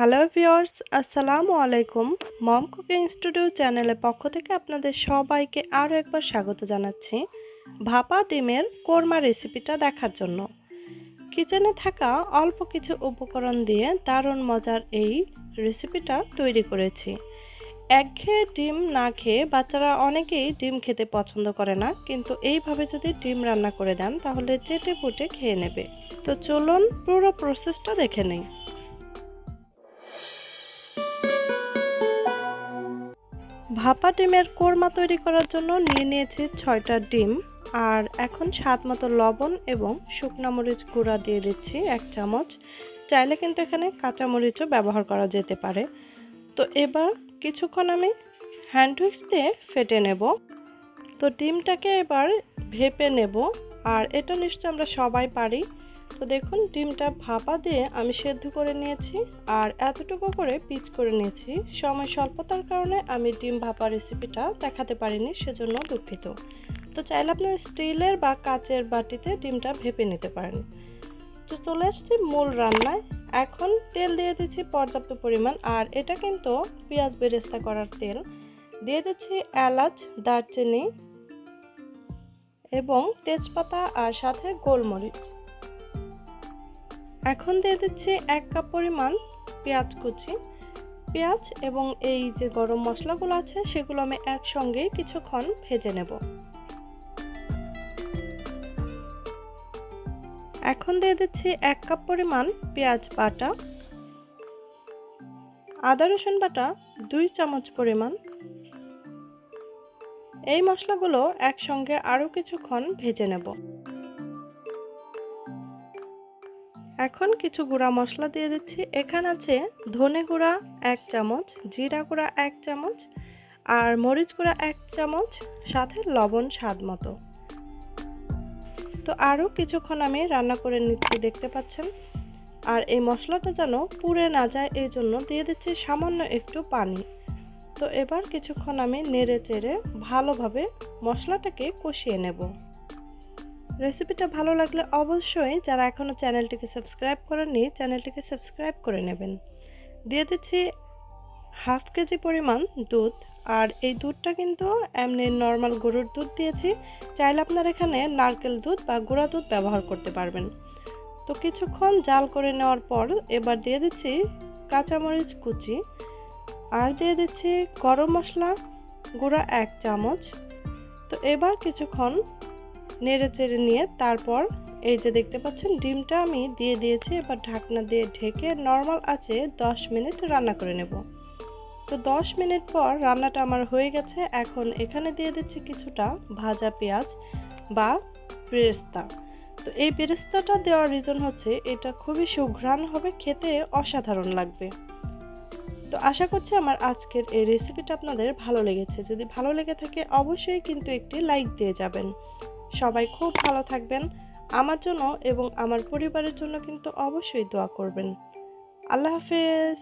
Hello viewers, আসসালামু আলাইকুম। মম cooking studio চ্যানেলের পক্ষ থেকে আপনাদের সবাইকে আরও একবার স্বাগত জানাচ্ছি ভাপা ডিমের কোরমা রেসিপিটা দেখার জন্য। কিচেনে থাকা অল্প কিছু উপকরণ দিয়ে দারুণ মজার এই রেসিপিটা তৈরি করেছি। একঘেয়ে ডিম না খেয়ে বাচ্চারা অনেকেই ডিম খেতে পছন্দ করে না, কিন্তু এইভাবে যদি ডিম রান্না করে দেন তাহলে চেটে পুটে খেয়ে নেবে। তো চলুন পুরো প্রসেসটা দেখে নেই। ভাপা ডিমের কোরমা তৈরি করার জন্য নিয়ে নিয়েছি 6টা ডিম, আর এখন স্বাদ মতো লবণ এবং শুকনো মরিচ গুঁড়া দিয়ে দিচ্ছি 1 চামচ। চাইলে কিন্তু এখানে কাঁচা মরিচও ব্যবহার করা যেতে পারে। তো এবার কিছুক্ষণ আমি হ্যান্ড হুইস্ক দিয়ে ফেটে নেব। তো ডিমটাকে এবার ভেপে নেব, আর এটা নিশ্চয় আমরা সবাই পারি। তো দেখুন, ডিমটা ভাপা দিয়ে আমি সেদ্ধ করে নিয়েছি, আর এতটুকু করে পিচ করে নিয়েছি। সময় স্বল্পতার কারণে আমি ডিম ভাপা রেসিপিটা দেখাতে পারিনি, সেজন্য দুঃখিত। তো চাইলে আপনার স্টিলের বা কাচের বাটিতে ডিমটা ভেপে নিতে পারেন। তো চলে আসছি মূল রান্নায়। এখন তেল দিয়ে দিচ্ছি পর্যাপ্ত পরিমাণ, আর এটা কিন্তু পেঁয়াজ বেরেস্তা করার তেল। দিয়ে দিচ্ছি এলাচ, দারচিনি এবং তেজপাতা, আর সাথে গোলমরিচ। এখন দিয়ে দিচ্ছি 1 কাপ পরিমাণ পেঁয়াজ কুচি। পেঁয়াজ এবং এই যে গরম মশলাগুলো আছে সেগুলো আমি একসঙ্গে কিছুক্ষণ ভেজে নেব। এখন দিয়ে দিচ্ছি 1 কাপ পরিমাণ পেঁয়াজ বাটা, আদা রসুন বাটা 2 চামচ পরিমাণ। এই মশলাগুলো একসঙ্গে আরও কিছুক্ষণ ভেজে নেব। এখন কিছু গুঁড়া মশলা দিয়ে দিচ্ছি। এখানে আছে ধনে গুঁড়া 1 চামচ, জিরা গুঁড়া 1 চামচ, আর মরিচ গুঁড়া 1 চামচ, সাথে লবণ স্বাদ মতো। তো আরও কিছুক্ষণ আমি রান্না করে নিচ্ছি, দেখতে পাচ্ছেন। আর এই মশলাটা যেন পুড়ে না যায় এই জন্য দিয়ে দিচ্ছি সামান্য একটু পানি। তো এবার কিছুক্ষণ আমি নেড়ে চেড়ে ভালোভাবে মশলাটাকে কষিয়ে নেব। রেসিপিটা ভালো লাগলে অবশ্যই যারা এখনও চ্যানেলটিকে সাবস্ক্রাইব করেননি চ্যানেলটিকে সাবস্ক্রাইব করে নেবেন। দিয়ে দিচ্ছি হাফ কেজি পরিমাণ দুধ, আর এই দুধটা কিন্তু এমনি নর্মাল গরুর দুধ দিয়েছি। চাইলে আপনারা এখানে নারকেল দুধ বা গুঁড়া দুধ ব্যবহার করতে পারবেন। তো কিছুক্ষণ জাল করে নেওয়ার পর এবার দিয়ে দিচ্ছি কাঁচামরিচ কুচি, আর দিয়ে দিচ্ছি গরম মশলা গুঁড়া 1 চামচ। তো এবার কিছুক্ষণ নেড়ে চেড়ে নিয়ে তারপর এই যে দেখতে পাচ্ছেন ডিমটা আমি দিয়ে দিয়েছি। এবার ঢাকনা দিয়ে ঢেকে নর্মাল আঁচে 10 মিনিট রান্না করে নেব। তো 10 মিনিট পর রান্নাটা আমার হয়ে গেছে। এখন এখানে দিয়ে দিচ্ছি কিছুটা ভাজা পেঁয়াজ বা বেরেস্তা। তো এই বেরেস্তাটা দেওয়ার রিজন হচ্ছে এটা খুবই সুঘ্রাণ হবে, খেতে অসাধারণ লাগবে। তো আশা করছি আমার আজকের এই রেসিপিটা আপনাদের ভালো লেগেছে। যদি ভালো লেগে থাকে অবশ্যই কিন্তু একটি লাইক দিয়ে যাবেন। সবাই খুব ভালো থাকবেন। আমার জন্য এবং আমার পরিবারের জন্য কিন্তু অবশ্যই দোয়া করবেন। আল্লাহ হাফেজ।